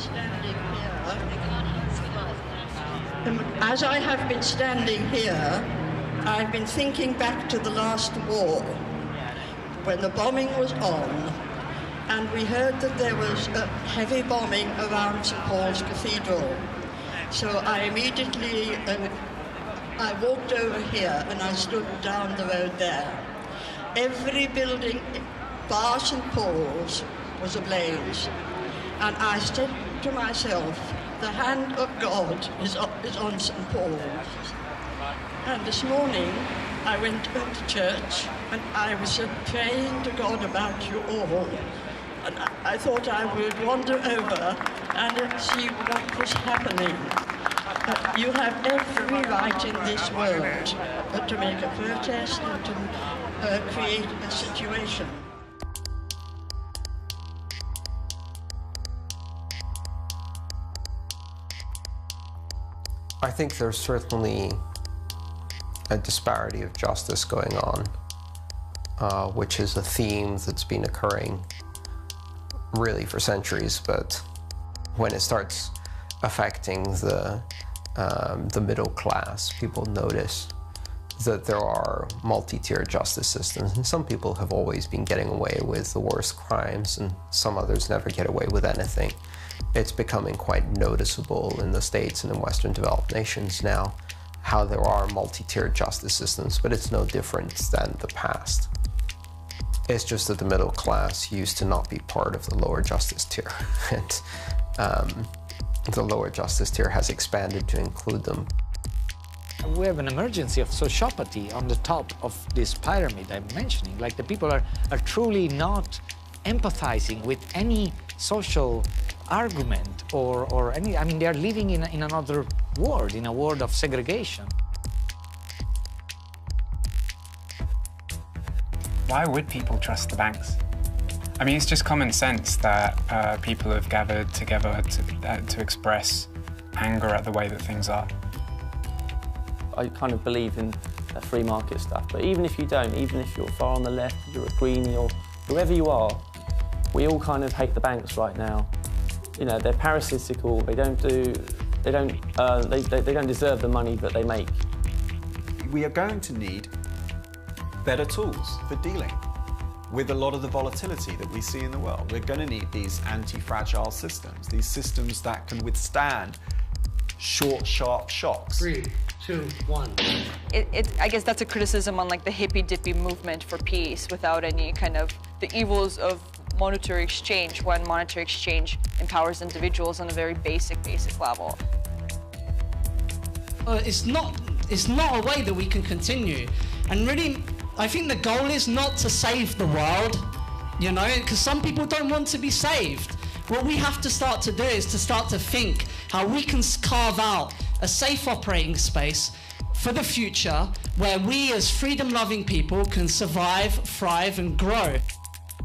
standing here, as I have been standing here, I've been thinking back to the last war, when the bombing was on, and we heard that there was a heavy bombing around St. Paul's Cathedral. So I immediately, I walked over here and I stood down the road there. Every building, bar St. Paul's, was ablaze. And I said to myself, the hand of God is on St. Paul's. And this morning, I went to church and I was praying to God about you all. And I thought I would wander over and see what was happening. You have every right in this world to make a protest and to create a situation. I think there's certainly a disparity of justice going on, which is a theme that's been occurring really for centuries, but when it starts affecting the middle class, people notice that there are multi-tiered justice systems, and some people have always been getting away with the worst crimes, and some others never get away with anything. It's becoming quite noticeable in the States and in Western developed nations now how there are multi-tiered justice systems, but it's no different than the past. It's just that the middle class used to not be part of the lower justice tier, and the lower justice tier has expanded to include them. We have an emergency of sociopathy on the top of this pyramid I'm mentioning. Like, the people are truly not empathizing with any social argument or any, I mean, they are living in another world, in a world of segregation. Why would people trust the banks? I mean, it's just common sense that people have gathered together to express anger at the way that things are. I kind of believe in free market stuff, but even if you don't, even if you're far on the left, you're a greenie or whoever you are, we all kind of hate the banks right now. You know, they're parasitical. They don't deserve the money that they make. We are going to need better tools for dealing with a lot of the volatility that we see in the world. We're going to need these anti-fragile systems, these systems that can withstand short, sharp shocks. 3, 2, 1. I guess that's a criticism on, like, the hippy-dippy movement for peace without any kind of the evils of monetary exchange, when monetary exchange empowers individuals on a very basic level. It's not a way that we can continue. And really, I think the goal is not to save the world, you know, because some people don't want to be saved. What we have to start to do is to start to think how we can carve out a safe operating space for the future where we as freedom-loving people can survive, thrive, and grow.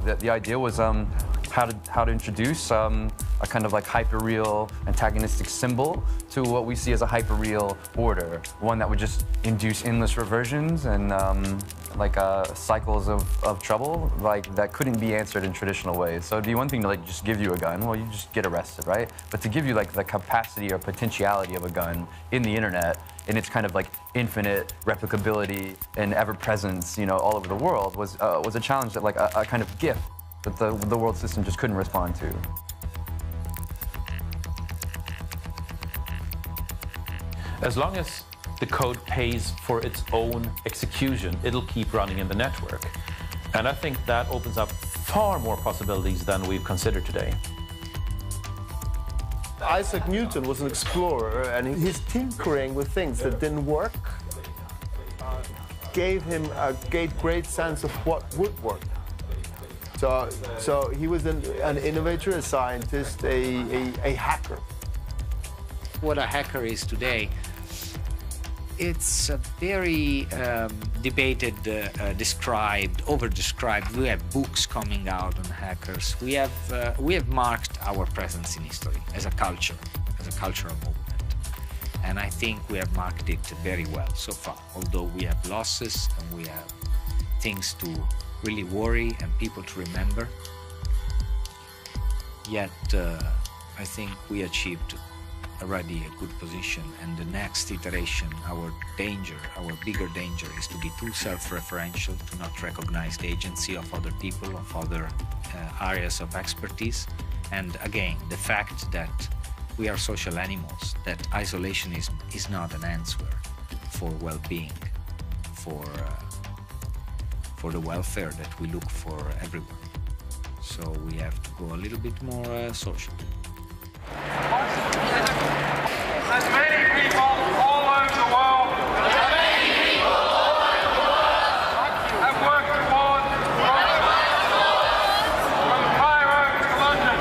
The idea was how to introduce a kind of like hyper-real antagonistic symbol to what we see as a hyper-real order, one that would just induce endless reversions and cycles of trouble that couldn't be answered in traditional ways. So it'd be one thing to just give you a gun, well, you just get arrested, right? But to give you the capacity or potentiality of a gun in the internet, in its kind of infinite replicability and ever-presence, all over the world, was a challenge that a kind of gift that the world system just couldn't respond to. As long as the code pays for its own execution, it'll keep running in the network. And I think that opens up far more possibilities than we've considered today. Isaac Newton was an explorer, and his tinkering with things that didn't work gave him a great sense of what would work. So he was an innovator, a scientist, a hacker. What a hacker is today, it's a very debated, described, over-described. We have books coming out on hackers. We have marked our presence in history as a culture, as a cultural movement. And I think we have marked it very well so far, although we have losses and we have things to really worry and people to remember. Yet, I think we achieved already a good position, and the next iteration, our bigger danger is to be too self-referential, to not recognize the agency of other people, of other areas of expertise. And again, the fact that we are social animals, that isolationism is not an answer for well-being, for the welfare that we look for everywhere. So we have to go a little bit more social. There's many people all over the world have worked towards from Cairo to London.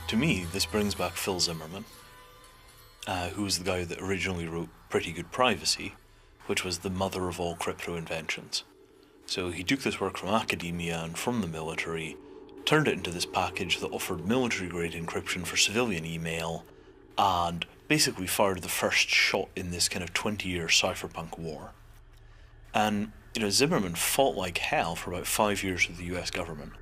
To me, this brings back Phil Zimmerman, who was the guy that originally wrote Pretty Good Privacy, which was the mother of all crypto inventions. So he took this work from academia and from the military, turned it into this package that offered military-grade encryption for civilian email, and basically fired the first shot in this kind of 20-year cypherpunk war. And, Zimmerman fought like hell for about 5 years with the US government.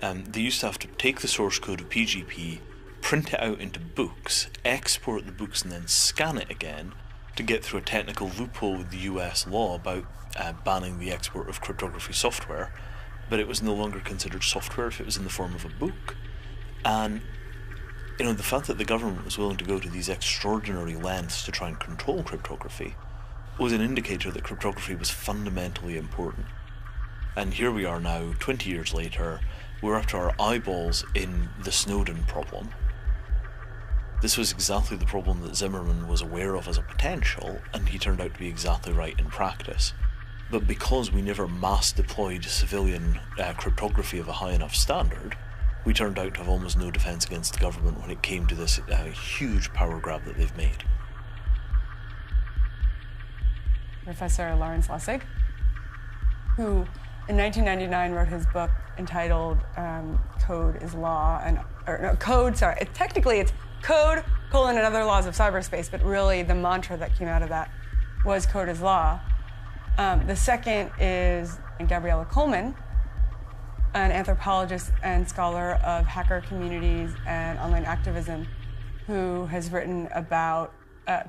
They used to have to take the source code of PGP, print it out into books, export the books, and then scan it again to get through a technical loophole with the US law about banning the export of cryptography software, but it was no longer considered software if it was in the form of a book. And, the fact that the government was willing to go to these extraordinary lengths to try and control cryptography was an indicator that cryptography was fundamentally important. And here we are now, 20 years later, we're up to our eyeballs in the Snowden problem. This was exactly the problem that Zimmerman was aware of as a potential, and he turned out to be exactly right in practice. But because we never mass deployed civilian cryptography of a high enough standard, we turned out to have almost no defense against the government when it came to this huge power grab that they've made. Professor Lawrence Lessig, who in 1999 wrote his book entitled Code is Law, technically it's Code, and Other Laws of Cyberspace, but really the mantra that came out of that was Code is Law. The second is Gabriella Coleman, an anthropologist and scholar of hacker communities and online activism, who has written about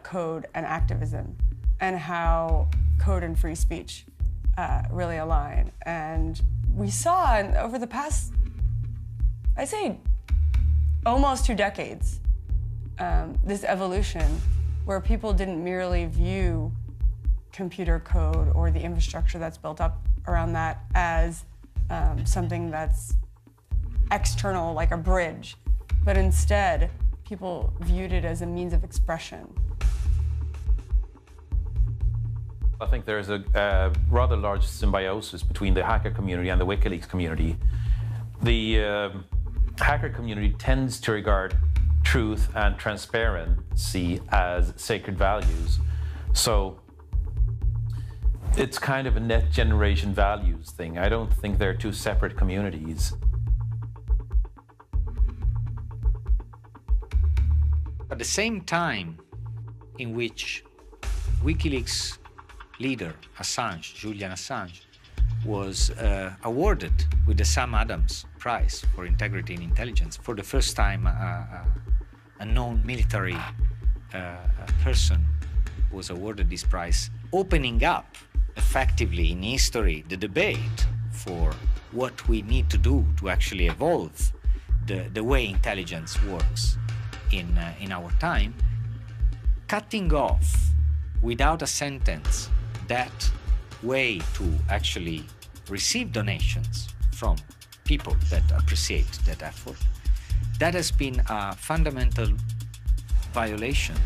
code and activism and how code and free speech really align. And we saw over the past, I'd say, almost 2 decades, this evolution where people didn't merely view computer code or the infrastructure that's built up around that as something that's external, like a bridge, but instead people viewed it as a means of expression. I think there's a rather large symbiosis between the hacker community and the WikiLeaks community. The hacker community tends to regard truth and transparency as sacred values. So it's kind of a net generation values thing. I don't think they're two separate communities. At the same time in which WikiLeaks leader Julian Assange, was awarded with the Sam Adams Prize for Integrity in Intelligence. For the first time, a known military person was awarded this prize, opening up effectively in history the debate for what we need to do to actually evolve the way intelligence works in our time, cutting off without a sentence that way to actually receive donations from people that appreciate that effort. That has been a fundamental violation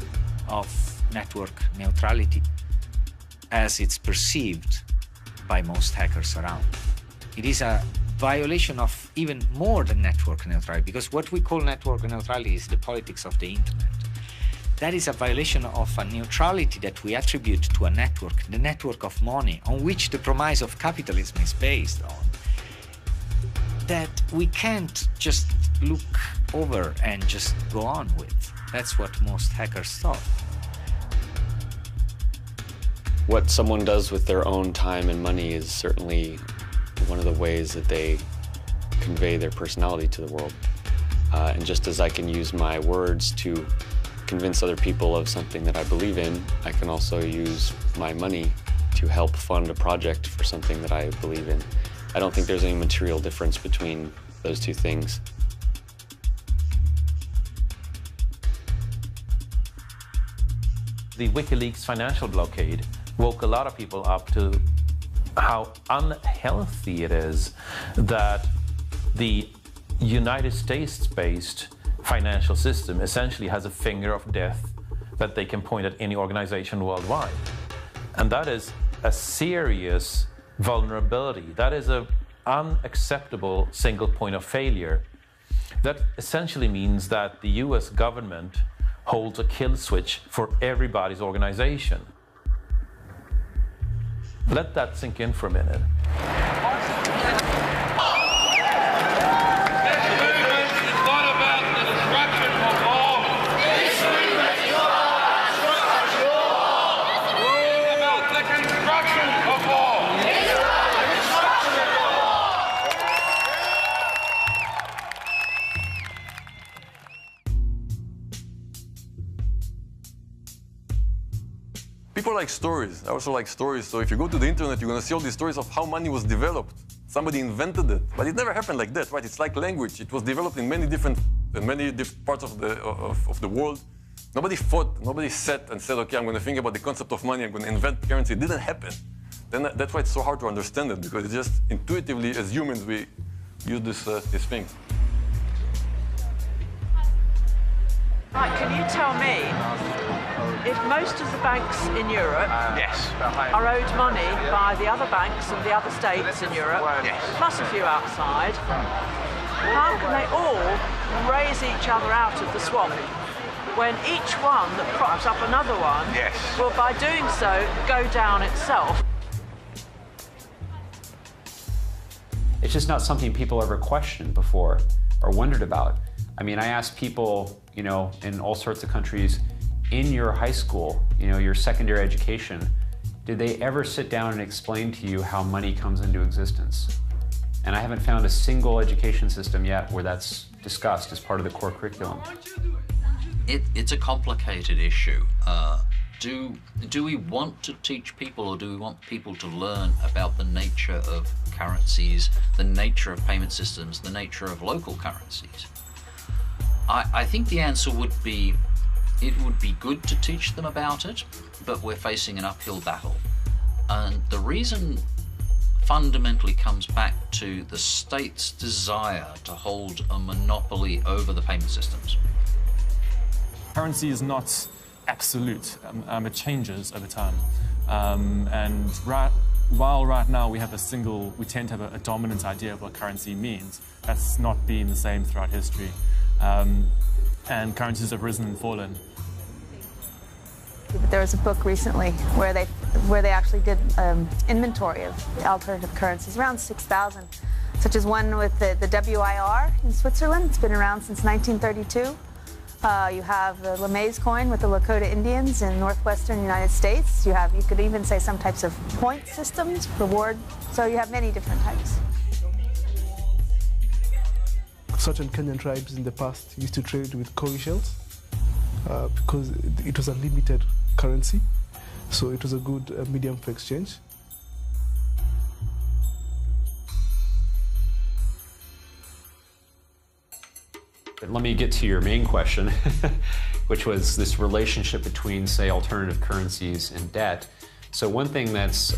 of network neutrality as it's perceived by most hackers around. It is a violation of even more than network neutrality, because what we call network neutrality is the politics of the internet. That is a violation of a neutrality that we attribute to a network, the network of money, on which the promise of capitalism is based on. That we can't just look over and just go on with. That's what most hackers thought. What someone does with their own time and money is certainly one of the ways that they convey their personality to the world. And just as I can use my words to convince other people of something that I believe in, I can also use my money to help fund a project for something that I believe in. I don't think there's any material difference between those two things. The WikiLeaks financial blockade woke a lot of people up to how unhealthy it is that the United States-based financial system essentially has a finger of death that they can point at any organization worldwide. And that is a serious vulnerability. That is an unacceptable single point of failure. That essentially means that the US government holds a kill switch for everybody's organization. Let that sink in for a minute. People like stories. I also like stories. So if you go to the internet, you're going to see all these stories of how money was developed. Somebody invented it, but it never happened like that, right? It's like language. It was developed in many different parts of the world. Nobody fought, nobody sat and said, okay, I'm going to think about the concept of money. I'm going to invent currency. It didn't happen. Then that's why it's so hard to understand it, because it's just intuitively, as humans, we use this thing. Right, can you tell me if most of the banks in Europe are owed money by the other banks of the other states in Europe, plus a few outside, how can they all raise each other out of the swamp when each one that props up another one will, by doing so, go down itself? It's just not something people ever questioned before or wondered about. I mean, I asked people, you know, in all sorts of countries, in your high school, you know, your secondary education, did they ever sit down and explain to you how money comes into existence? And I haven't found a single education system yet where that's discussed as part of the core curriculum. It's a complicated issue. Do we want to teach people, or do we want people to learn about the nature of currencies, the nature of payment systems, the nature of local currencies? I think the answer would be, it would be good to teach them about it, but we're facing an uphill battle. And the reason fundamentally comes back to the state's desire to hold a monopoly over the payment systems. Currency is not absolute. It changes over time. And while right now we tend to have a dominant idea of what currency means, that's not been the same throughout history. And currencies have risen and fallen. There was a book recently where they actually did inventory of alternative currencies, around 6,000, such as one with the WIR in Switzerland. It's been around since 1932. You have the Lemay's coin with the Lakota Indians in northwestern United States. You could even say some types of point systems, reward. So you have many different types. Certain Kenyan tribes in the past used to trade with cowrie shells because it was a limited currency, so it was a good medium for exchange. Let me get to your main question, which was this relationship between, say, alternative currencies and debt. So one thing that's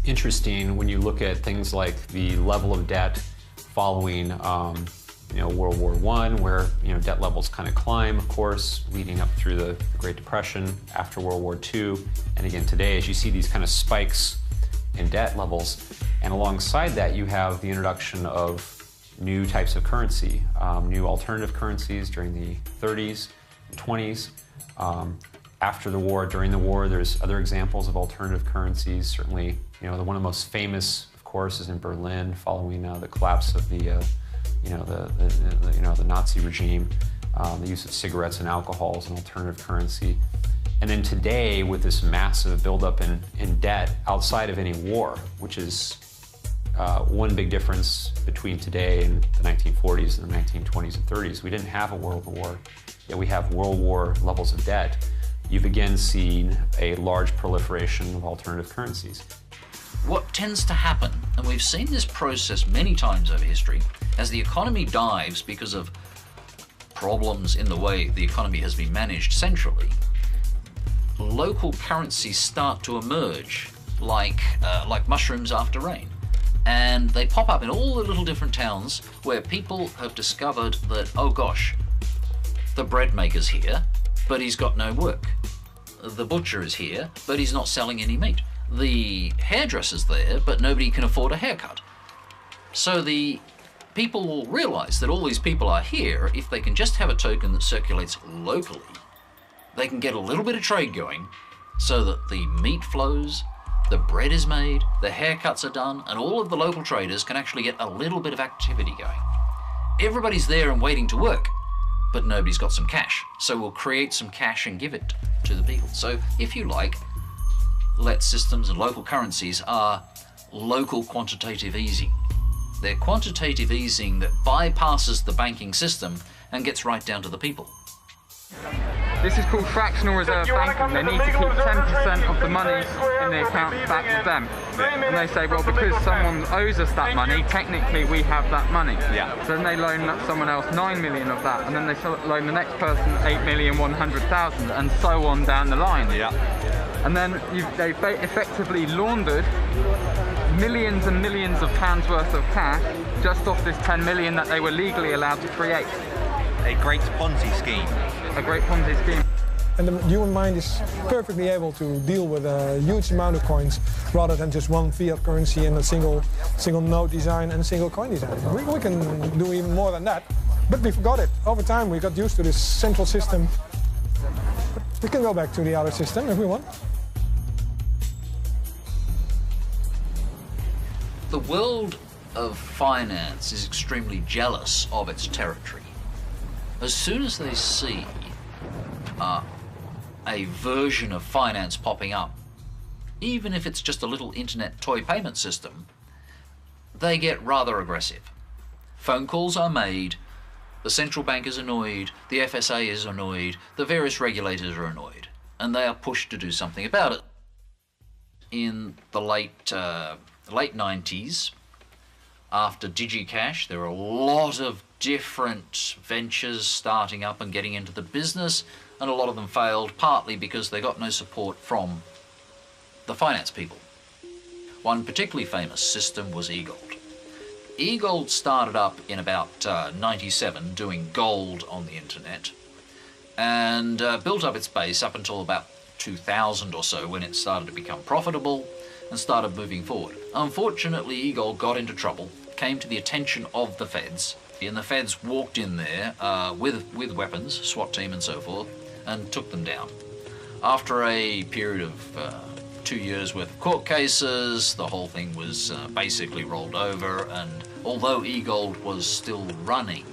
interesting when you look at things like the level of debt following World War I, where debt levels kind of climb, of course, leading up through the Great Depression, after World War II, and again today, as you see these kind of spikes in debt levels. And alongside that, you have the introduction of new types of currency, new alternative currencies during the 30s and 20s. After the war, during the war, there's other examples of alternative currencies. Certainly, the one of the most famous, of course, is in Berlin, following the collapse of the the Nazi regime, the use of cigarettes and alcohol as an alternative currency. And then today, with this massive buildup in debt outside of any war, which is one big difference between today and the 1940s and the 1920s and 30s. We didn't have a world war, yet we have world war levels of debt. You've again seen a large proliferation of alternative currencies. What tends to happen, and we've seen this process many times over history, as the economy dives because of problems in the way the economy has been managed centrally, local currencies start to emerge like mushrooms after rain. And they pop up in all the little different towns where people have discovered that, oh gosh, the bread maker's here, but he's got no work. The butcher is here, but he's not selling any meat. The hairdresser's there, but nobody can afford a haircut. So the people will realize that all these people are here. If they can just have a token that circulates locally, they can get a little bit of trade going so that the meat flows, the bread is made, the haircuts are done, and all of the local traders can actually get a little bit of activity going. Everybody's there and waiting to work, but nobody's got some cash. So we'll create some cash and give it to the people. So if you like, let systems and local currencies are local quantitative easing. They're quantitative easing that bypasses the banking system and gets right down to the people. This is called fractional reserve banking. They need to keep 10% of the money in the account back with them. And they say, well, because someone owes us that money, technically we have that money. So then they loan someone else 9 million of that, and then they loan the next person 8,100,000, and so on down the line. And then they've effectively laundered millions and millions of pounds worth of cash just off this 10 million that they were legally allowed to create. A great Ponzi scheme. A great Ponzi scheme. And the human mind is perfectly able to deal with a huge amount of coins rather than just one fiat currency and a single note design and a single coin design. We can do even more than that, but we forgot it. Over time we got used to this central system. We can go back to the other system if we want. The world of finance is extremely jealous of its territory. As soon as they see a version of finance popping up, even if it's just a little internet toy payment system, they get rather aggressive. Phone calls are made, the central bank is annoyed, the FSA is annoyed, the various regulators are annoyed, and they are pushed to do something about it. In the late 90s, after DigiCash, there were a lot of different ventures starting up and getting into the business, and a lot of them failed, partly because they got no support from the finance people. One particularly famous system was eGold. eGold started up in about 97 doing gold on the internet, and built up its base up until about 2000 or so, when it started to become profitable and started moving forward. Unfortunately, eGold got into trouble, came to the attention of the feds, and the feds walked in there with weapons, SWAT team and so forth, and took them down. After a period of 2 years worth of court cases, the whole thing was basically rolled over, and although eGold was still running,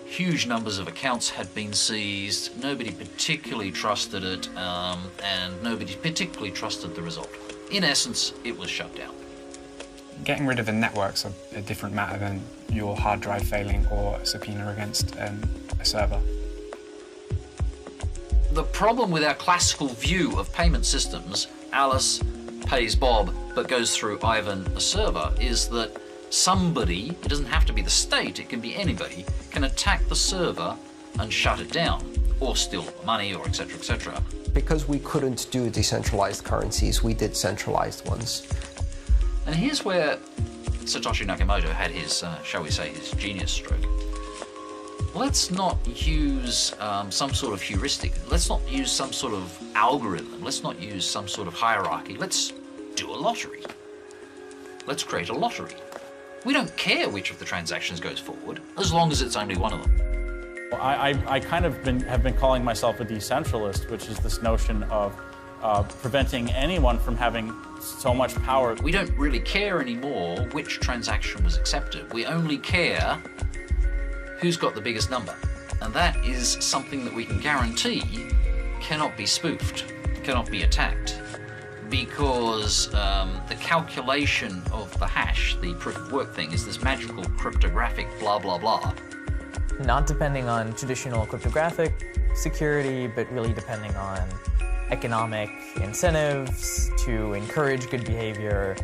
huge numbers of accounts had been seized, nobody particularly trusted it, and nobody particularly trusted the result. In essence, it was shut down. Getting rid of the network's a different matter than your hard drive failing or a subpoena against a server. The problem with our classical view of payment systems, Alice pays Bob but goes through Ivan, a server, is that somebody, it doesn't have to be the state, it can be anybody, can attack the server and shut it down, or steal money, or etc., etc. Because we couldn't do decentralized currencies, we did centralized ones. And here's where Satoshi Nakamoto had his, shall we say, his genius stroke. Let's not use some sort of heuristic. Let's not use some sort of algorithm. Let's not use some sort of hierarchy. Let's do a lottery. Let's create a lottery. We don't care which of the transactions goes forward, as long as it's only one of them. I kind of have been calling myself a decentralist, which is this notion of preventing anyone from having so much power. We don't really care anymore which transaction was accepted. We only care who's got the biggest number. And that is something that we can guarantee cannot be spoofed, cannot be attacked, because the calculation of the hash, the proof of work thing, is this magical cryptographic blah, blah, blah. Not depending on traditional cryptographic security, but really depending on economic incentives to encourage good behavior.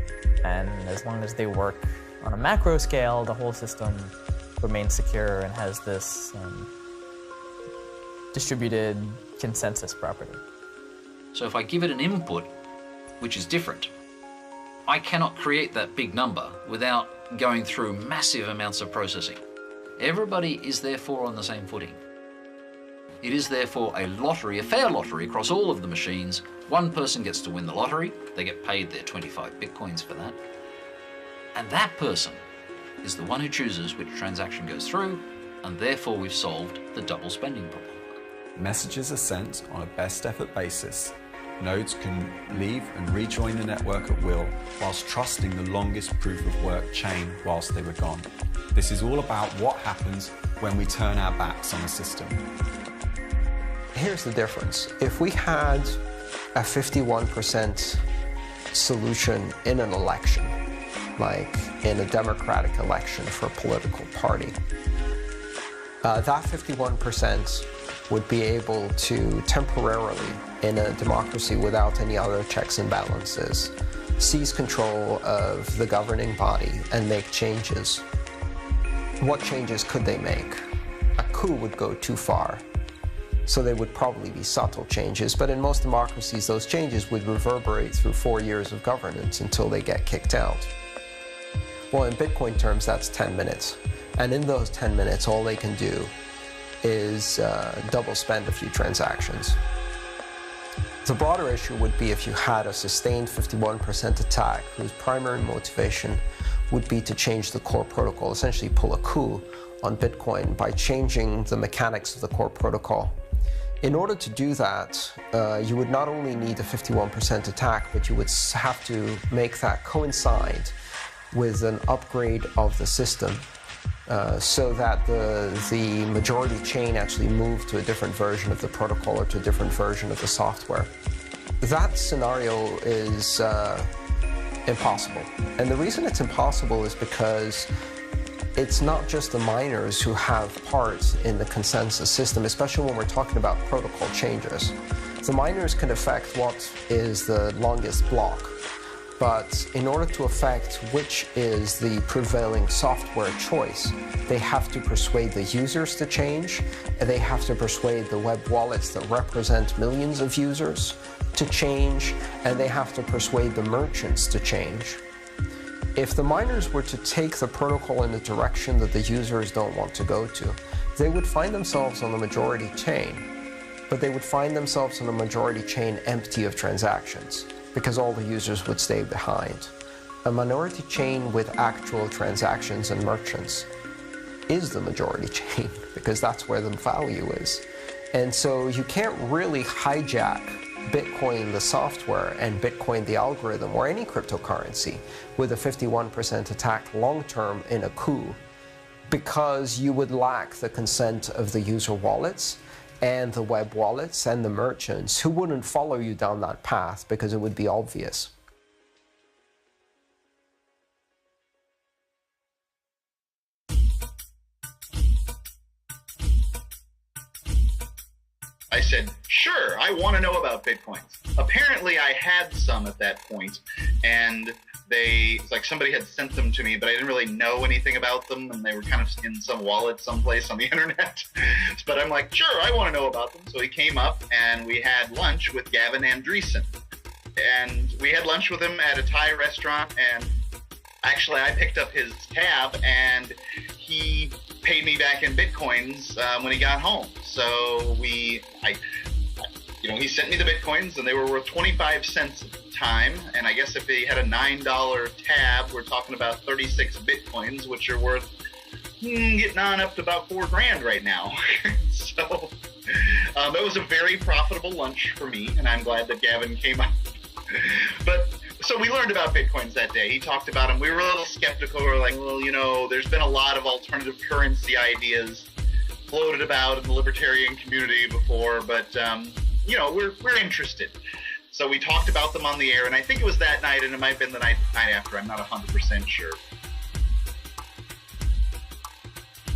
And as long as they work on a macro scale, the whole system remains secure and has this distributed consensus property. So if I give it an input, which is different, I cannot create that big number without going through massive amounts of processing. Everybody is therefore on the same footing. It is therefore a lottery, a fair lottery across all of the machines. One person gets to win the lottery, they get paid their 25 bitcoins for that, and that person is the one who chooses which transaction goes through, and therefore we've solved the double spending problem. Messages are sent on a best effort basis. Nodes can leave and rejoin the network at will, whilst trusting the longest proof of work chain whilst they were gone. This is all about what happens when we turn our backs on the system. Here's the difference. If we had a 51% solution in an election, like in a democratic election for a political party, that 51% would be able to temporarily, in a democracy without any other checks and balances, seize control of the governing body and make changes. What changes could they make? A coup would go too far, so they would probably be subtle changes, but in most democracies those changes would reverberate through 4 years of governance until they get kicked out. Well, in Bitcoin terms, that's 10 minutes. And in those 10 minutes, all they can do is double spend a few transactions. The broader issue would be if you had a sustained 51% attack whose primary motivation would be to change the core protocol, essentially pull a coup on Bitcoin by changing the mechanics of the core protocol. In order to do that, you would not only need a 51% attack, but you would have to make that coincide with an upgrade of the system so that the majority chain actually moved to a different version of the protocol or to a different version of the software. That scenario is impossible. And the reason it's impossible is because it's not just the miners who have part in the consensus system, especially when we're talking about protocol changes. The miners can affect what is the longest block, but in order to affect which is the prevailing software choice, they have to persuade the users to change, and they have to persuade the web wallets that represent millions of users to change, and they have to persuade the merchants to change. If the miners were to take the protocol in the direction that the users don't want to go to, they would find themselves on the majority chain, but they would find themselves on a majority chain empty of transactions, because all the users would stay behind. A minority chain with actual transactions and merchants is the majority chain, because that's where the value is. And so you can't really hijack Bitcoin, the software, and Bitcoin, the algorithm, or any cryptocurrency with a 51% attack long-term in a coup, because you would lack the consent of the user wallets and the web wallets and the merchants who wouldn't follow you down that path because it would be obvious. I said, sure, I want to know about Bitcoins. Apparently I had some at that point, and it's like somebody had sent them to me, but I didn't really know anything about them, and they were kind of in some wallet someplace on the internet. But I'm like, sure, I want to know about them. So he came up, and we had lunch with Gavin Andreessen. And we had lunch with him at a Thai restaurant, and actually I picked up his tab, and he paid me back in Bitcoins when he got home. So he sent me the Bitcoins, and they were worth 25 cents at the time. And I guess if he had a $9 tab, we're talking about 36 Bitcoins, which are worth getting on up to about $4 grand right now. So It was a very profitable lunch for me, and I'm glad that Gavin came out. But so we learned about Bitcoins that day. He talked about them. We were a little skeptical. We were like, well, you know, there's been a lot of alternative currency ideas floated about in the libertarian community before, but you know, we're interested. So we talked about them on the air, and I think it was that night, and it might have been the night after. I'm not 100% sure.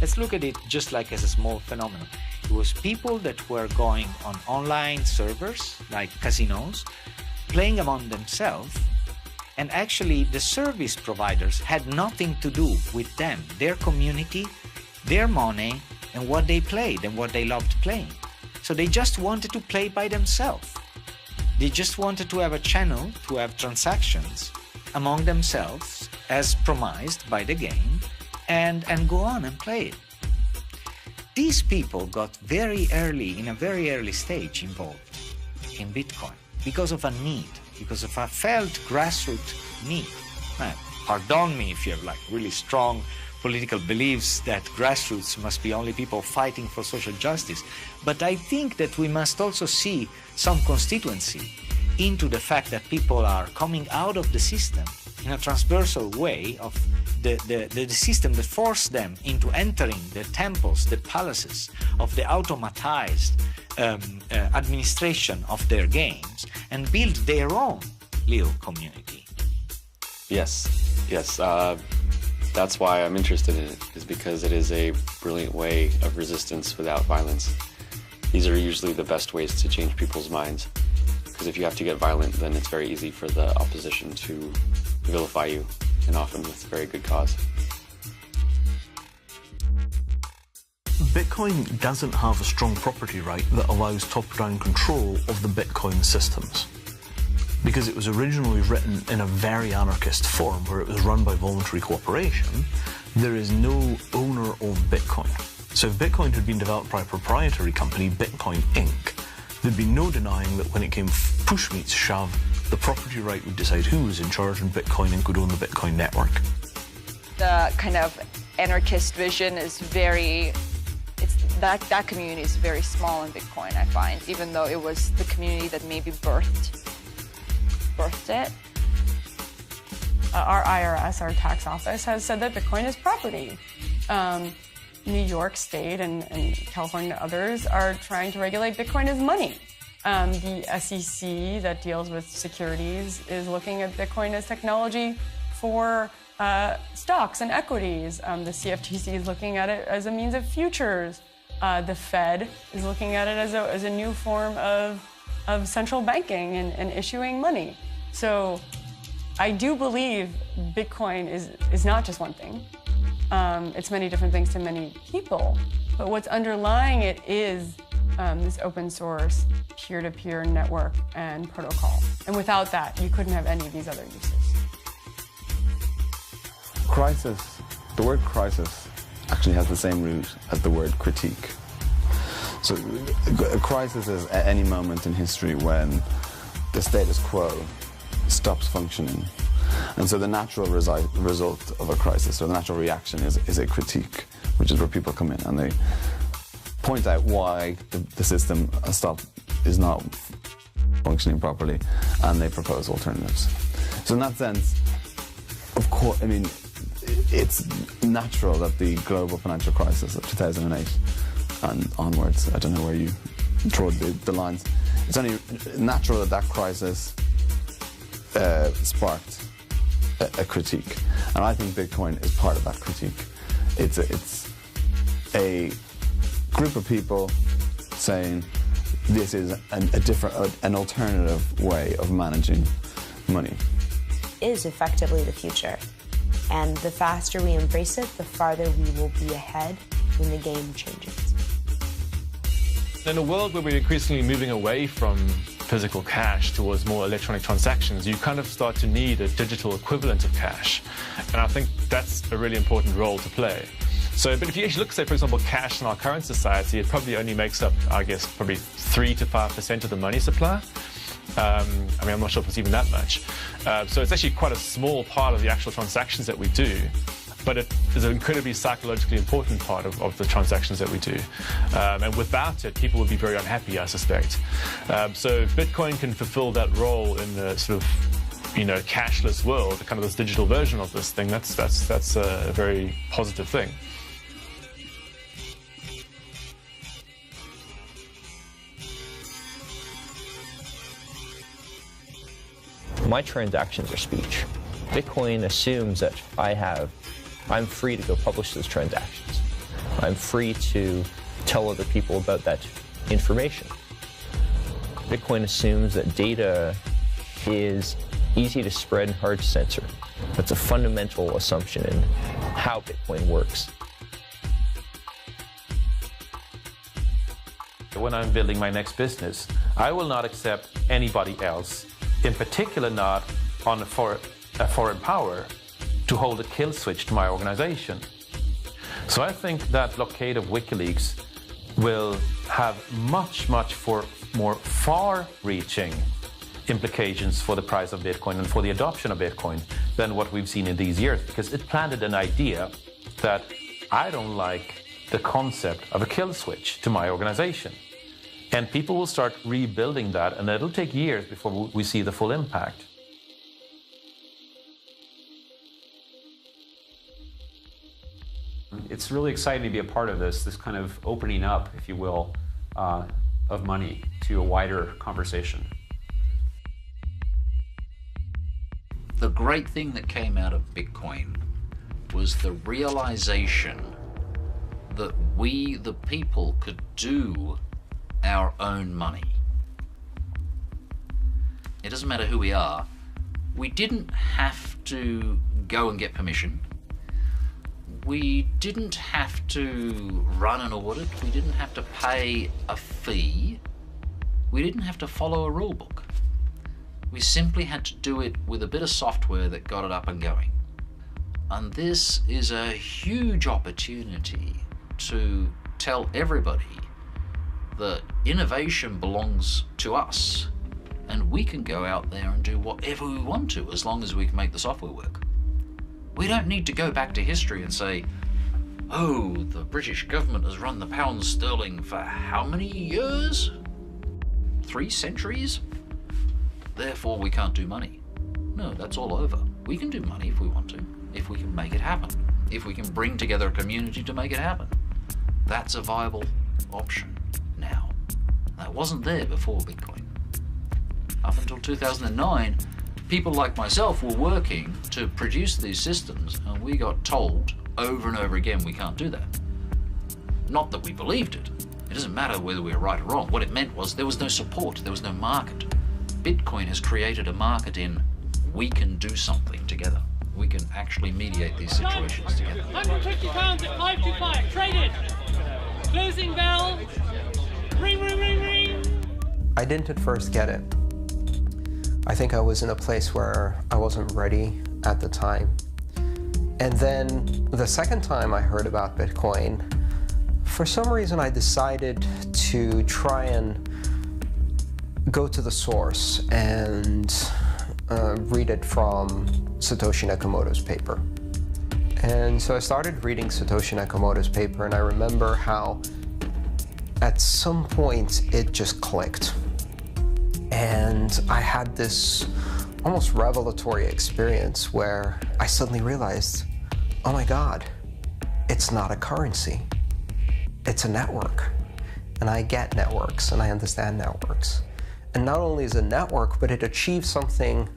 Let's look at it just like as a small phenomenon. It was people that were going on online servers, like casinos, playing among themselves, and actually the service providers had nothing to do with them, their community, their money, and what they played and what they loved playing. So they just wanted to play by themselves. They just wanted to have a channel to have transactions among themselves as promised by the game and go on and play it. These people got very early, in a very early stage, involved in Bitcoin because of a need, because of a felt grassroots need. Now, pardon me if you have like really strong political beliefs that grassroots must be only people fighting for social justice, but I think that we must also see some constituency into the fact that people are coming out of the system in a transversal way of the system that forced them into entering the temples, the palaces of the automatized administration of their games and build their own little community. Yes. That's why I'm interested in it, is because it is a brilliant way of resistance without violence. These are usually the best ways to change people's minds, because if you have to get violent, then it's very easy for the opposition to vilify you, and often with very good cause. Bitcoin doesn't have a strong property right that allows top-down control of the Bitcoin systems. Because it was originally written in a very anarchist form where it was run by voluntary cooperation, there is no owner of Bitcoin. So if Bitcoin had been developed by a proprietary company, Bitcoin Inc., there'd be no denying that when it came push meets shove, the property right would decide who was in charge and Bitcoin Inc. would own the Bitcoin network. The kind of anarchist vision is very, that community is very small in Bitcoin, I find, even though it was the community that maybe birthed it. Our IRS, our tax office, has said that Bitcoin is property. New York State and California and others are trying to regulate Bitcoin as money. The SEC that deals with securities is looking at Bitcoin as technology for stocks and equities. The CFTC is looking at it as a means of futures. The Fed is looking at it as a new form of central banking and issuing money. So I do believe Bitcoin is not just one thing. It's many different things to many people. But what's underlying it is this open source, peer-to-peer network and protocol. And without that, you couldn't have any of these other uses. Crisis, the word crisis actually has the same root as the word critique. So a crisis is at any moment in history when the status quo stops functioning. And so the natural result of a crisis, or the natural reaction, is a critique, which is where people come in and they point out why the system is not functioning properly, and they propose alternatives. So in that sense, of course, I mean, it's natural that the global financial crisis of 2008 and onwards, I don't know where you draw the lines, it's only natural that crisis sparked a critique, and I think Bitcoin is part of that critique. It's a group of people saying this is an alternative way of managing money. Is effectively the future, and the faster we embrace it, the farther we will be ahead when the game changes. In a world where we're increasingly moving away from physical cash towards more electronic transactions, you kind of start to need a digital equivalent of cash. And I think that's a really important role to play. So, but if you actually look, say, for example, cash in our current society, it probably only makes up, I guess, probably 3 to 5% of the money supply. I mean, I'm not sure if it's even that much. So it's actually quite a small part of the actual transactions that we do. but it is an incredibly psychologically important part of the transactions that we do. And without it, people would be very unhappy, I suspect. So if Bitcoin can fulfill that role in the sort of, cashless world, kind of this digital version of this thing, that's a very positive thing. My transactions are speech. Bitcoin assumes that I'm free to go publish those transactions. I'm free to tell other people about that information. Bitcoin assumes that data is easy to spread and hard to censor. That's a fundamental assumption in how Bitcoin works. When I'm building my next business, I will not accept anybody else, in particular not for a foreign power, to hold a kill switch to my organization. So I think that blockade of WikiLeaks will have much more far-reaching implications for the price of Bitcoin and for the adoption of Bitcoin than what we've seen in these years, because it planted an idea that I don't like the concept of a kill switch to my organization. And people will start rebuilding that, and it'll take years before we see the full impact. It's really exciting to be a part of this kind of opening up, if you will, of money to a wider conversation. The great thing that came out of Bitcoin was the realization that we, the people, could do our own money. It doesn't matter who we are. We didn't have to go and get permission. We didn't have to run an audit. We didn't have to pay a fee. We didn't have to follow a rule book. We simply had to do it with a bit of software that got it up and going. And this is a huge opportunity to tell everybody that innovation belongs to us, and we can go out there and do whatever we want to as long as we can make the software work. We don't need to go back to history and say, oh, the British government has run the pound sterling for how many years? 3 centuries? Therefore we can't do money. No, that's all over. We can do money if we want to, if we can make it happen, if we can bring together a community to make it happen. That's a viable option now. That wasn't there before Bitcoin. Up until 2009, people like myself were working to produce these systems, and we got told over and over again we can't do that. Not that we believed it. It doesn't matter whether we were right or wrong. What it meant was there was no support, there was no market. Bitcoin has created a market in we can do something together. We can actually mediate these situations together. £150 at 525, traded. Closing bell. Ring, ring, ring, ring. I didn't at first get it. I think I was in a place where I wasn't ready at the time. And then the second time I heard about Bitcoin, for some reason I decided to try and go to the source and read it from Satoshi Nakamoto's paper. And so I started reading Satoshi Nakamoto's paper, and I remember how at some point it just clicked. And I had this almost revelatory experience where I suddenly realized, oh my God, it's not a currency, it's a network. And I get networks and I understand networks. And not only is it a network, but it achieves something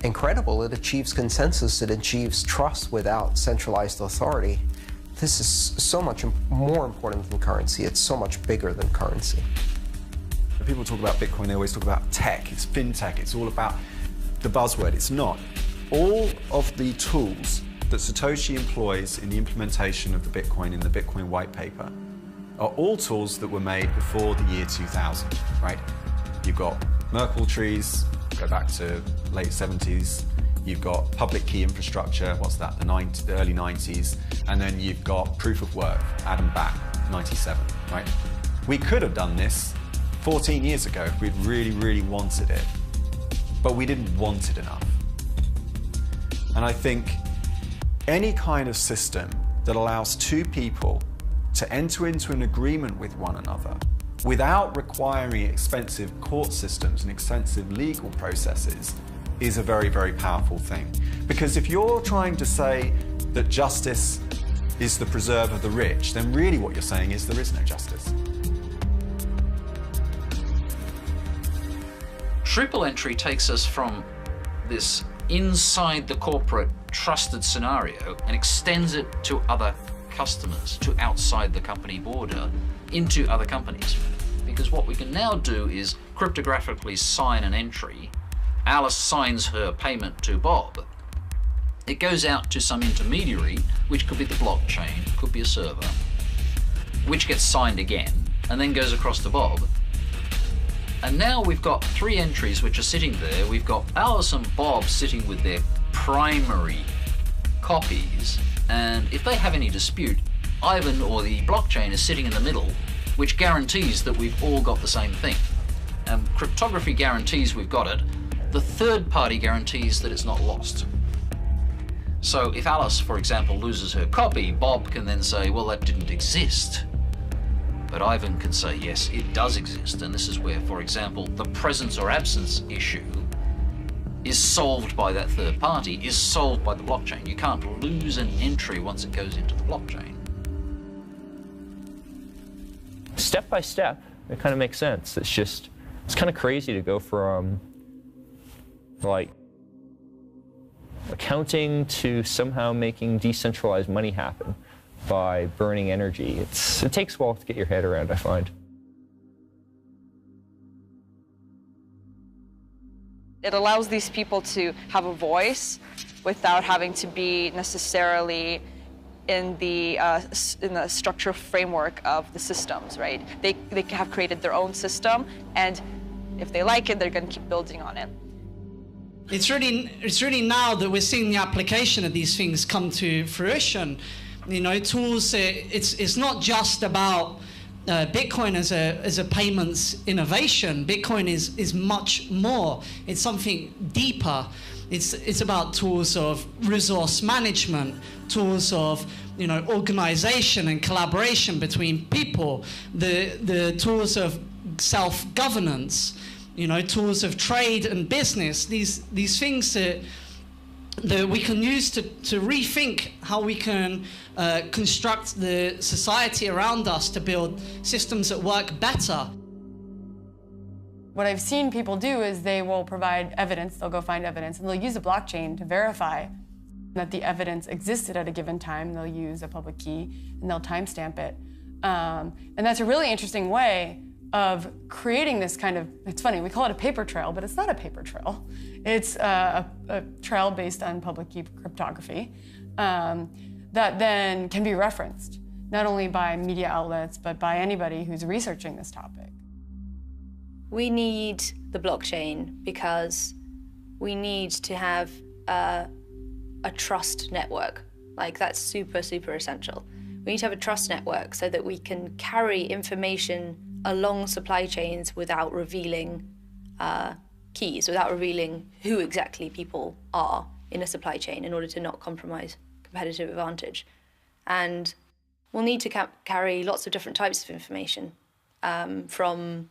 incredible. It achieves consensus, it achieves trust without centralized authority. This is so much more important than currency. It's so much bigger than currency. When people talk about Bitcoin, they always talk about tech. It's fintech. It's all about the buzzword. It's not. All of the tools that Satoshi employs in the implementation of the Bitcoin in the Bitcoin white paper are all tools that were made before the year 2000, right? You've got Merkle trees, go back to late 70s. You've got public key infrastructure, what's that, the early 90s. And then you've got proof of work, Adam Back, 97, right? We could have done this 14 years ago if we'd really, really wanted it. But we didn't want it enough. And I think Any kind of system that allows two people to enter into an agreement with one another without requiring expensive court systems and expensive legal processes is a very, very powerful thing. Because if you're trying to say that justice is the preserve of the rich, then really what you're saying is there is no justice. Triple entry takes us from this inside the corporate trusted scenario and extends it to other customers, to outside the company border, into other companies. Because what we can now do is cryptographically sign an entry. Alice signs her payment to Bob. It goes out to some intermediary, which could be the blockchain, could be a server, which gets signed again, and then goes across to Bob. And now we've got three entries which are sitting there. We've got Alice and Bob sitting with their primary copies, and if they have any dispute, Ivan or the blockchain is sitting in the middle, which guarantees that we've all got the same thing. Cryptography guarantees we've got it. The third party guarantees that it's not lost. So if Alice, for example, loses her copy, Bob can then say, well, that didn't exist. But Ivan can say, yes, it does exist. And this is where, for example, the presence or absence issue is solved by that third party, is solved by the blockchain. You can't lose an entry once it goes into the blockchain. Step by step, it kind of makes sense. It's kind of crazy to go from like accounting to somehow making decentralized money happen by burning energy. It takes a while to get your head around, I find. It allows these people to have a voice without having to be necessarily in the structural framework of the systems, right? They have created their own system, and if they like it, they're going to keep building on it. It's really now that we're seeing the application of these things come to fruition. You know, tools. It's not just about Bitcoin as a payments innovation. Bitcoin is much more. It's something deeper. It's about tools of resource management, tools of organization and collaboration between people, the tools of self-governance, tools of trade and business. These things that we can use to rethink how we can construct the society around us to build systems that work better. What I've seen people do is they will provide evidence, they'll go find evidence, and they'll use a blockchain to verify that the evidence existed at a given time. They'll use a public key and they'll timestamp it. And that's a really interesting way of creating this kind of, it's funny, we call it a paper trail, but it's not a paper trail. It's a trail based on public key cryptography that then can be referenced, not only by media outlets, but by anybody who's researching this topic. We need the blockchain because we need to have a trust network. Like, that's super, super essential. We need to have a trust network so that we can carry information along supply chains without revealing keys, without revealing who exactly people are in a supply chain in order to not compromise competitive advantage. And we'll need to carry lots of different types of information, from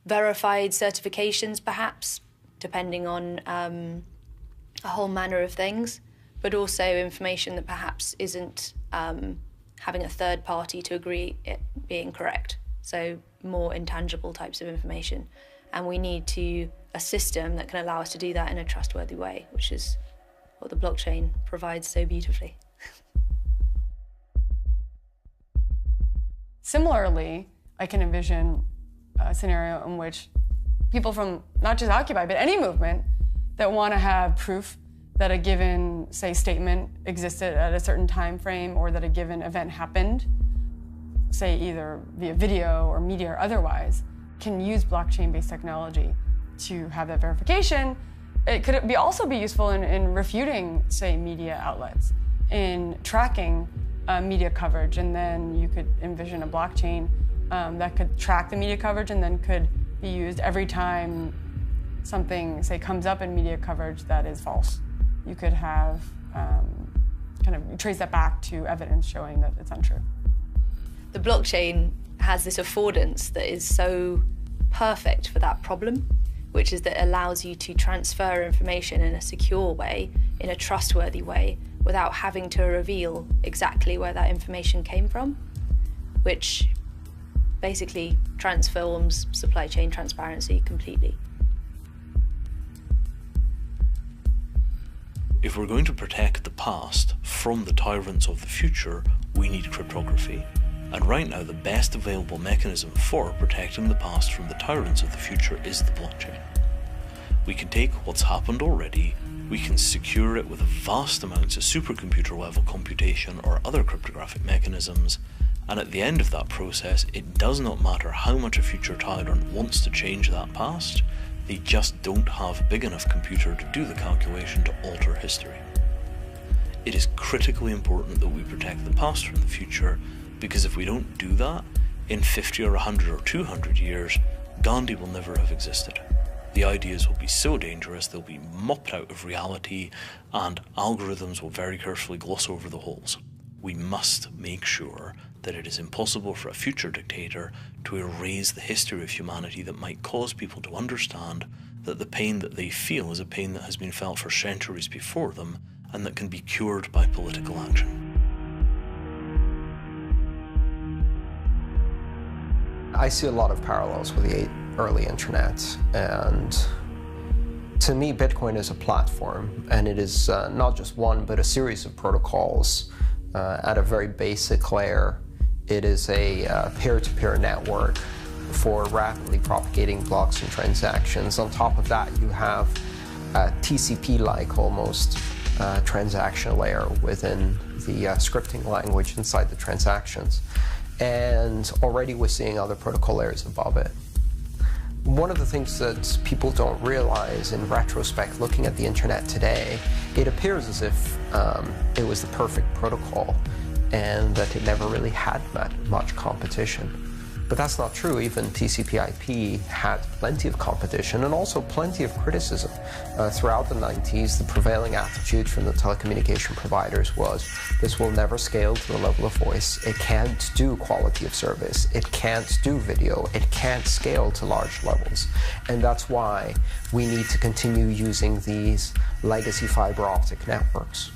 verified certifications, perhaps, depending on a whole manner of things, but also information that perhaps isn't having a third party to agree it being correct. So more intangible types of information. And we need a system that can allow us to do that in a trustworthy way, which is what the blockchain provides so beautifully. Similarly, I can envision a scenario in which people from not just Occupy, but any movement that want to have proof that a given, say, statement existed at a certain time frame, or that a given event happened, say either via video or media or otherwise, can use blockchain-based technology to have that verification. It could also be useful in refuting, say, media outlets, in tracking media coverage, and then you could envision a blockchain that could track the media coverage and then could be used every time something, say, comes up in media coverage that is false. You could have kind of trace that back to evidence showing that it's untrue. The blockchain has this affordance that is so perfect for that problem, which is that it allows you to transfer information in a secure way, in a trustworthy way, without having to reveal exactly where that information came from, which basically transforms supply chain transparency completely. If we're going to protect the past from the tyrants of the future, we need cryptography. And right now, the best available mechanism for protecting the past from the tyrants of the future is the blockchain. We can take what's happened already, we can secure it with vast amounts of supercomputer level computation or other cryptographic mechanisms, and at the end of that process, it does not matter how much a future tyrant wants to change that past, they just don't have a big enough computer to do the calculation to alter history. It is critically important that we protect the past from the future, because if we don't do that, in 50 or 100 or 200 years, Gandhi will never have existed. The ideas will be so dangerous they'll be mopped out of reality, and algorithms will very carefully gloss over the holes. We must make sure that it is impossible for a future dictator to erase the history of humanity that might cause people to understand that the pain that they feel is a pain that has been felt for centuries before them and that can be cured by political action. I see a lot of parallels with the early internet, and to me Bitcoin is a platform, and it is not just one but a series of protocols at a very basic layer. It is a peer-to-peer network for rapidly propagating blocks and transactions. On top of that, you have a TCP-like almost transaction layer within the scripting language inside the transactions. And already we're seeing other protocol layers above it. One of the things that people don't realize in retrospect, looking at the internet today, it appears as if it was the perfect protocol and that it never really had much competition. But that's not true. Even TCP/IP had plenty of competition and also plenty of criticism. Throughout the 90s, the prevailing attitude from the telecommunication providers was, this will never scale to the level of voice. It can't do quality of service. It can't do video. It can't scale to large levels. And that's why we need to continue using these legacy fiber optic networks.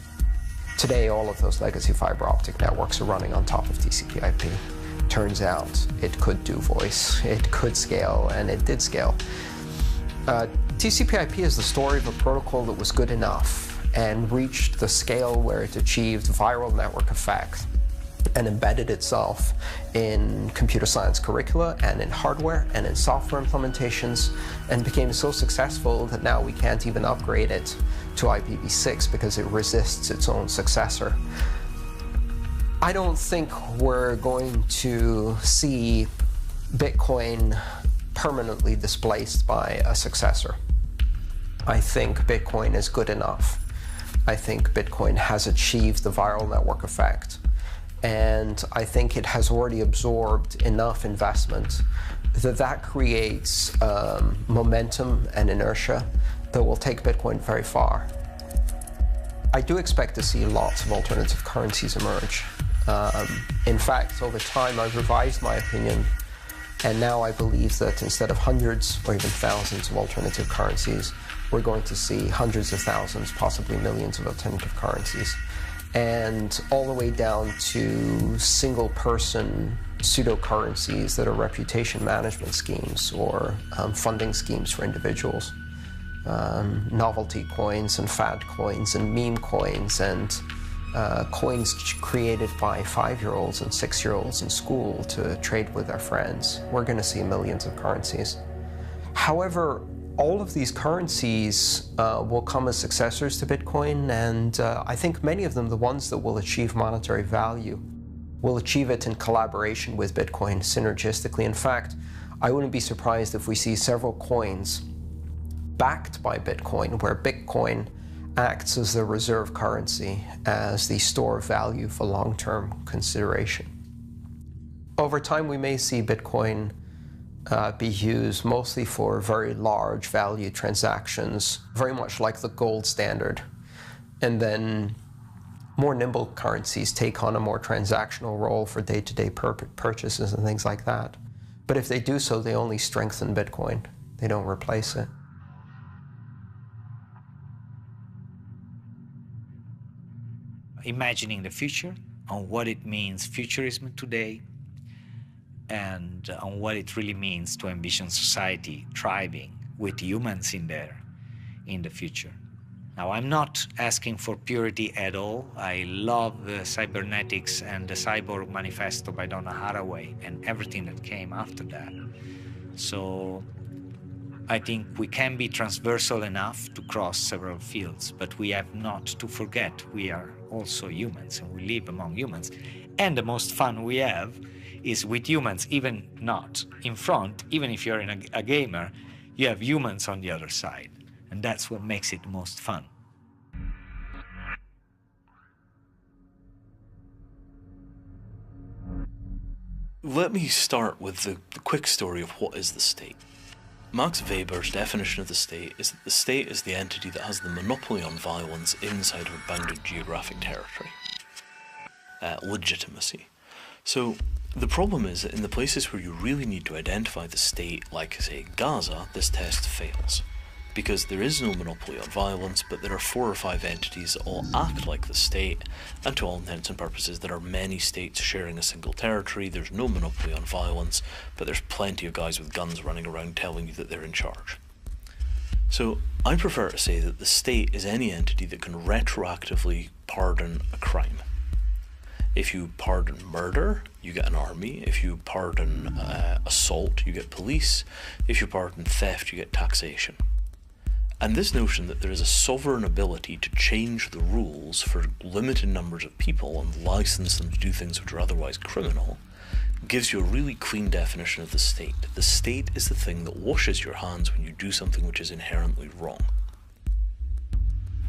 Today, all of those legacy fiber optic networks are running on top of TCP/IP. Turns out it could do voice, it could scale, and it did scale. TCP/IP is the story of a protocol that was good enough and reached the scale where it achieved viral network effect and embedded itself in computer science curricula and in hardware and in software implementations, and became so successful that now we can't even upgrade it to IPv6 because it resists its own successor. I don't think we're going to see Bitcoin permanently displaced by a successor. I think Bitcoin is good enough. I think Bitcoin has achieved the viral network effect. And I think it has already absorbed enough investment that creates momentum and inertia that will take Bitcoin very far. I do expect to see lots of alternative currencies emerge. In fact, over time, I've revised my opinion, and now I believe that instead of hundreds or even thousands of alternative currencies, we're going to see hundreds of thousands, possibly millions of alternative currencies, and all the way down to single-person pseudo-currencies that are reputation management schemes or funding schemes for individuals. Novelty coins and fad coins and meme coins and coins created by 5-year-olds and 6-year-olds in school to trade with their friends. We're going to see millions of currencies. However, all of these currencies will come as successors to Bitcoin, and I think many of them, the ones that will achieve monetary value, will achieve it in collaboration with Bitcoin synergistically. In fact, I wouldn't be surprised if we see several coins backed by Bitcoin, where Bitcoin acts as the reserve currency, as the store of value for long-term consideration. Over time, we may see Bitcoin be used mostly for very large value transactions, very much like the gold standard. And then more nimble currencies take on a more transactional role for day-to-day purchases and things like that. But if they do so, they only strengthen Bitcoin. They don't replace it. Imagining the future, on what it means futurism today, and on what it really means to envision society thriving with humans in there in the future. Now, I'm not asking for purity at all. I love cybernetics and the Cyborg Manifesto by Donna Haraway and everything that came after that. So I think we can be transversal enough to cross several fields, but we have not to forget we are also humans and we live among humans. And the most fun we have is with humans, even not in front, even if you're a gamer, you have humans on the other side. And that's what makes it most fun. Let me start with the quick story of what is the state. Max Weber's definition of the state is that the state is the entity that has the monopoly on violence inside of a bounded geographic territory. Legitimacy. So the problem is that in the places where you really need to identify the state, like say Gaza, this test fails. Because there is no monopoly on violence, but there are 4 or 5 entities that all act like the state, and to all intents and purposes there are many states sharing a single territory. There's no monopoly on violence, but there's plenty of guys with guns running around telling you that they're in charge. So I prefer to say that the state is any entity that can retroactively pardon a crime. If you pardon murder, you get an army. If you pardon assault, you get police. If you pardon theft, you get taxation. And this notion that there is a sovereign ability to change the rules for limited numbers of people and license them to do things which are otherwise criminal gives you a really clean definition of the state. The state is the thing that washes your hands when you do something which is inherently wrong.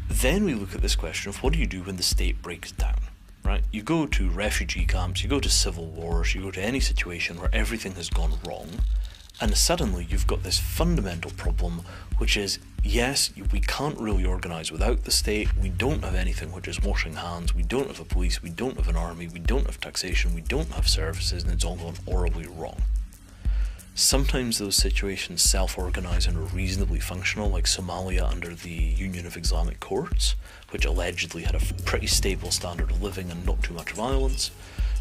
Then we look at this question of what do you do when the state breaks down, right? You go to refugee camps, you go to civil wars, you go to any situation where everything has gone wrong, and suddenly you've got this fundamental problem, which is, yes, we can't really organise without the state, we don't have anything which is washing hands, we don't have a police, we don't have an army, we don't have taxation, we don't have services, and it's all gone horribly wrong. Sometimes those situations self-organise and are reasonably functional, like Somalia under the Union of Islamic Courts, which allegedly had a pretty stable standard of living and not too much violence.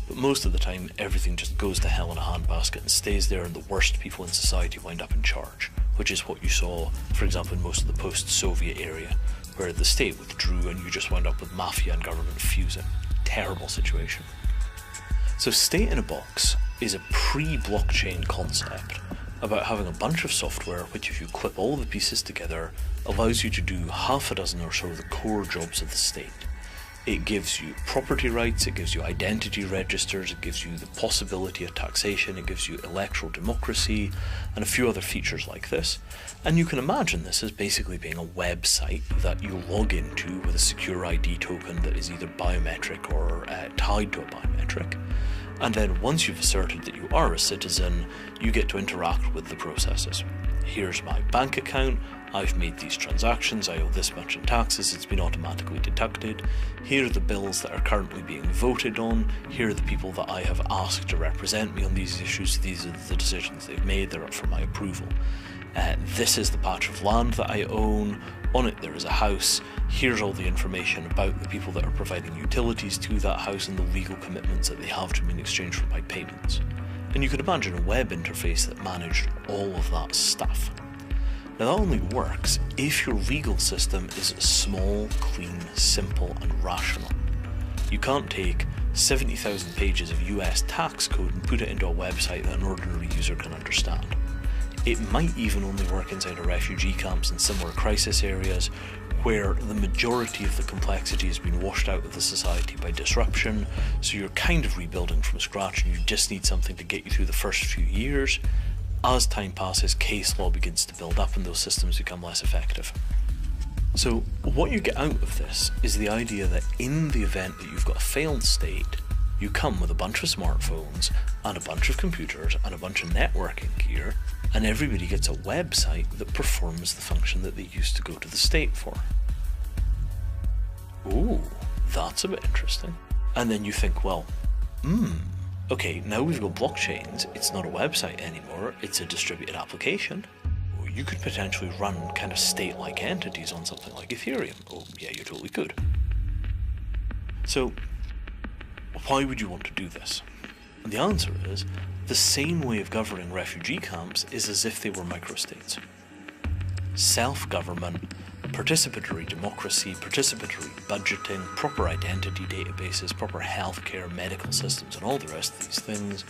But most of the time, everything just goes to hell in a handbasket and stays there, and the worst people in society wind up in charge, which is what you saw, for example, in most of the post-Soviet area, where the state withdrew and you just wound up with mafia and government fusing. Terrible situation. So state in a box is a pre-blockchain concept about having a bunch of software which, if you clip all the pieces together, allows you to do half a dozen or so of the core jobs of the state. It gives you property rights, it gives you identity registers, it gives you the possibility of taxation, it gives you electoral democracy, and a few other features like this. And you can imagine this as basically being a website that you log into with a secure ID token that is either biometric or tied to a biometric. And then once you've asserted that you are a citizen, you get to interact with the processes. Here's my bank account, I've made these transactions, I owe this much in taxes, it's been automatically deducted. Here are the bills that are currently being voted on, here are the people that I have asked to represent me on these issues, these are the decisions they've made, they're up for my approval. This is the patch of land that I own, on it there is a house, here's all the information about the people that are providing utilities to that house and the legal commitments that they have to me in exchange for my payments. And you could imagine a web interface that managed all of that stuff. Now that only works if your legal system is small, clean, simple and rational. You can't take 70,000 pages of US tax code and put it into a website that an ordinary user can understand. It might even only work inside of refugee camps and similar crisis areas where the majority of the complexity has been washed out of the society by disruption, so you're kind of rebuilding from scratch and you just need something to get you through the first few years. As time passes, case law begins to build up and those systems become less effective. So what you get out of this is the idea that in the event that you've got a failed state, you come with a bunch of smartphones and a bunch of computers and a bunch of networking gear, and everybody gets a website that performs the function that they used to go to the state for. Ooh, that's a bit interesting. And then you think, well, okay, now we've got blockchains, it's not a website anymore, it's a distributed application. You could potentially run kind of state-like entities on something like Ethereum. Oh, yeah, you totally could. So, why would you want to do this? And the answer is, the same way of governing refugee camps is as if they were microstates. Self-government, participatory democracy, participatory budgeting, proper identity databases, proper healthcare, medical systems, and all the rest of these things,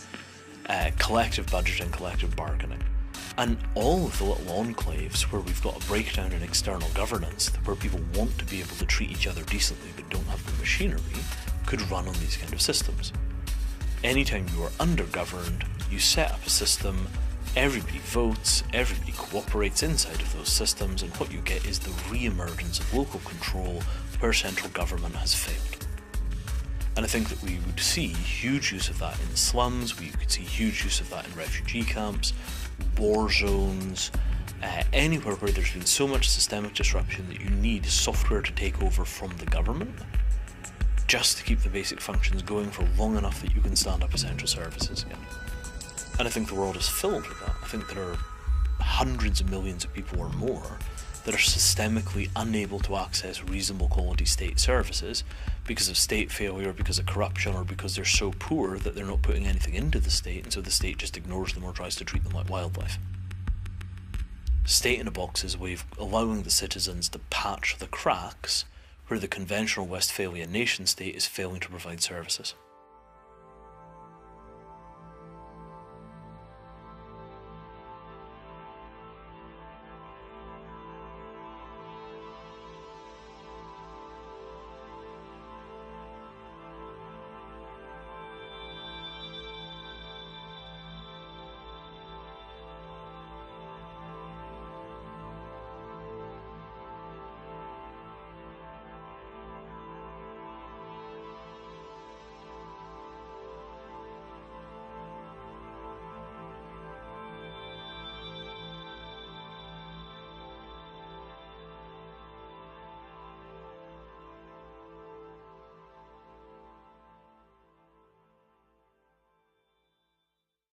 collective budgeting, collective bargaining. And all of the little enclaves where we've got a breakdown in external governance, where people want to be able to treat each other decently but don't have the machinery, could run on these kind of systems. Anytime you are under-governed, you set up a system, everybody votes, everybody cooperates inside of those systems, and what you get is the re-emergence of local control where central government has failed. And I think that we would see huge use of that in slums, we could see huge use of that in refugee camps, war zones, anywhere where there's been so much systemic disruption that you need software to take over from the government just to keep the basic functions going for long enough that you can stand up essential services again. And I think the world is filled with that. I think there are hundreds of millions of people or more that are systemically unable to access reasonable quality state services because of state failure, because of corruption, or because they're so poor that they're not putting anything into the state, and so the state just ignores them or tries to treat them like wildlife. State in a box is a way of allowing the citizens to patch the cracks where the conventional Westphalian nation state is failing to provide services.